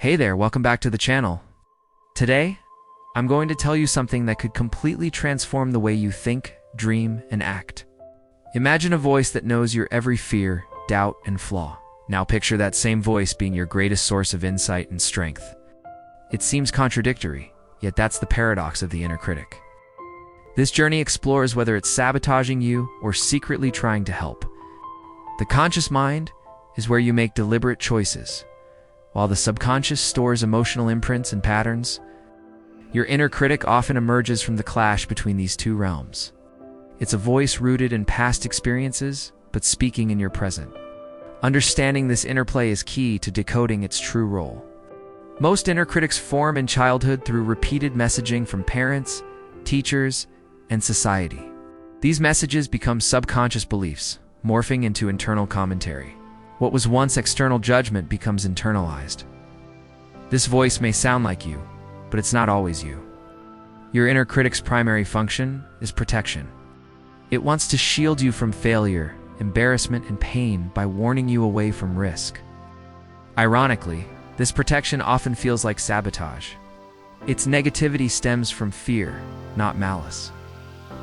Hey there, welcome back to the channel. Today, I'm going to tell you something that could completely transform the way you think, dream, and act. Imagine a voice that knows your every fear, doubt, and flaw. Now picture that same voice being your greatest source of insight and strength. It seems contradictory, yet that's the paradox of the inner critic. This journey explores whether it's sabotaging you or secretly trying to help. The conscious mind is where you make deliberate choices, while the subconscious stores emotional imprints and patterns. Your inner critic often emerges from the clash between these two realms. It's a voice rooted in past experiences, but speaking in your present. Understanding this interplay is key to decoding its true role. Most inner critics form in childhood through repeated messaging from parents, teachers, and society. These messages become subconscious beliefs, morphing into internal commentary. What was once external judgment becomes internalized. This voice may sound like you, but it's not always you. Your inner critic's primary function is protection. It wants to shield you from failure, embarrassment, and pain by warning you away from risk. Ironically, this protection often feels like sabotage. Its negativity stems from fear, not malice.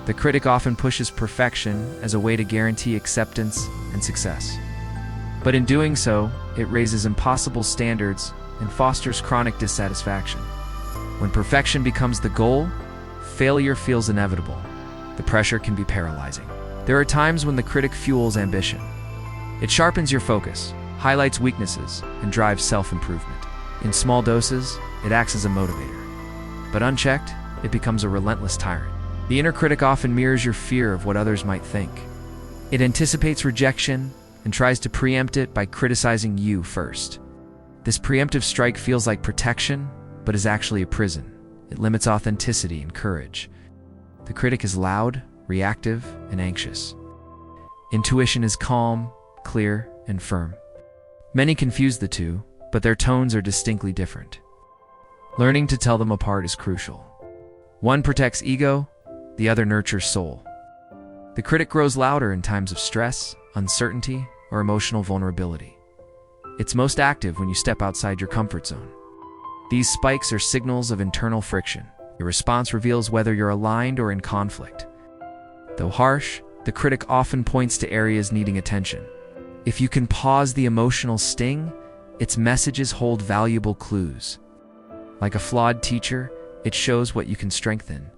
The critic often pushes perfection as a way to guarantee acceptance and success. But in doing so, it raises impossible standards and fosters chronic dissatisfaction. When perfection becomes the goal, failure feels inevitable. The pressure can be paralyzing. There are times when the critic fuels ambition. It sharpens your focus, highlights weaknesses, and drives self-improvement. In small doses, it acts as a motivator. But unchecked, it becomes a relentless tyrant. The inner critic often mirrors your fear of what others might think. It anticipates rejection and tries to preempt it by criticizing you first. This preemptive strike feels like protection, but is actually a prison. It limits authenticity and courage. The critic is loud, reactive, and anxious. Intuition is calm, clear, and firm. Many confuse the two, but their tones are distinctly different. Learning to tell them apart is crucial. One protects ego, the other nurtures soul. The critic grows louder in times of stress, uncertainty, or emotional vulnerability. It's most active when you step outside your comfort zone. These spikes are signals of internal friction. Your response reveals whether you're aligned or in conflict. Though harsh, the critic often points to areas needing attention. If you can pause the emotional sting, its messages hold valuable clues. Like a flawed teacher, it shows what you can strengthen.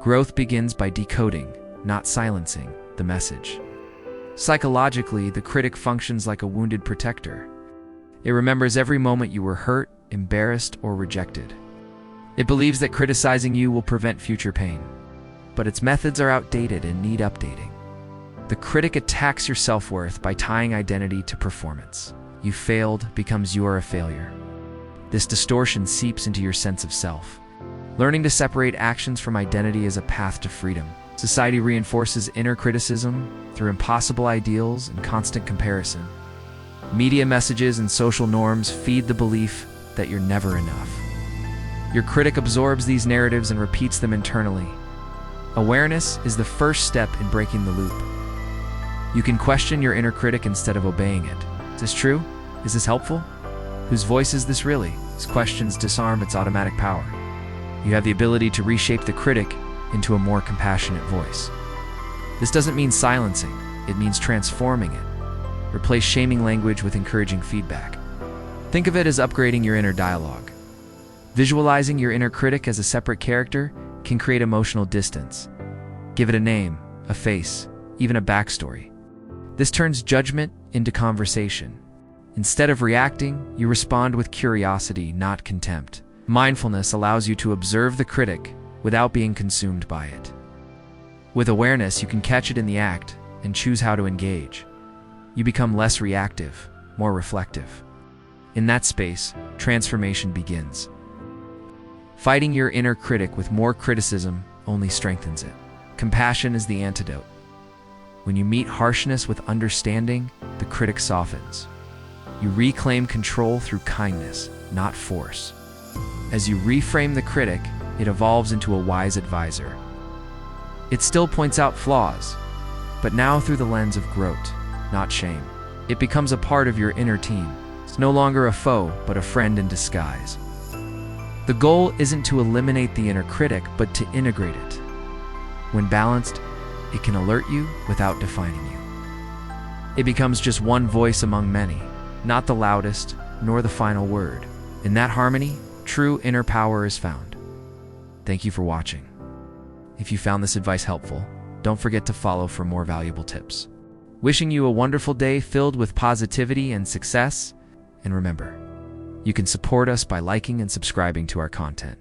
Growth begins by decoding, not silencing, the message. Psychologically, the critic functions like a wounded protector. It remembers every moment you were hurt, embarrassed, or rejected. It believes that criticizing you will prevent future pain. But its methods are outdated and need updating. The critic attacks your self-worth by tying identity to performance. You failed becomes you are a failure. This distortion seeps into your sense of self. Learning to separate actions from identity is a path to freedom. Society reinforces inner criticism through impossible ideals and constant comparison. Media messages and social norms feed the belief that you're never enough. Your critic absorbs these narratives and repeats them internally. Awareness is the first step in breaking the loop. You can question your inner critic instead of obeying it. Is this true? Is this helpful? Whose voice is this really? These questions disarm its automatic power. You have the ability to reshape the critic into a more compassionate voice. This doesn't mean silencing, it means transforming it. Replace shaming language with encouraging feedback. Think of it as upgrading your inner dialogue. Visualizing your inner critic as a separate character can create emotional distance. Give it a name, a face, even a backstory. This turns judgment into conversation. Instead of reacting, you respond with curiosity, not contempt. Mindfulness allows you to observe the critic without being consumed by it. With awareness, you can catch it in the act and choose how to engage. You become less reactive, more reflective. In that space, transformation begins. Fighting your inner critic with more criticism only strengthens it. Compassion is the antidote. When you meet harshness with understanding, the critic softens. You reclaim control through kindness, not force. As you reframe the critic, it evolves into a wise advisor. It still points out flaws, but now through the lens of growth, not shame. It becomes a part of your inner team, It's no longer a foe, but a friend in disguise. The goal isn't to eliminate the inner critic, but to integrate it. When balanced, it can alert you without defining you. It becomes just one voice among many, not the loudest, nor the final word. In that harmony, true inner power is found. Thank you for watching. If you found this advice helpful, don't forget to follow for more valuable tips. Wishing you a wonderful day filled with positivity and success. And remember, you can support us by liking and subscribing to our content.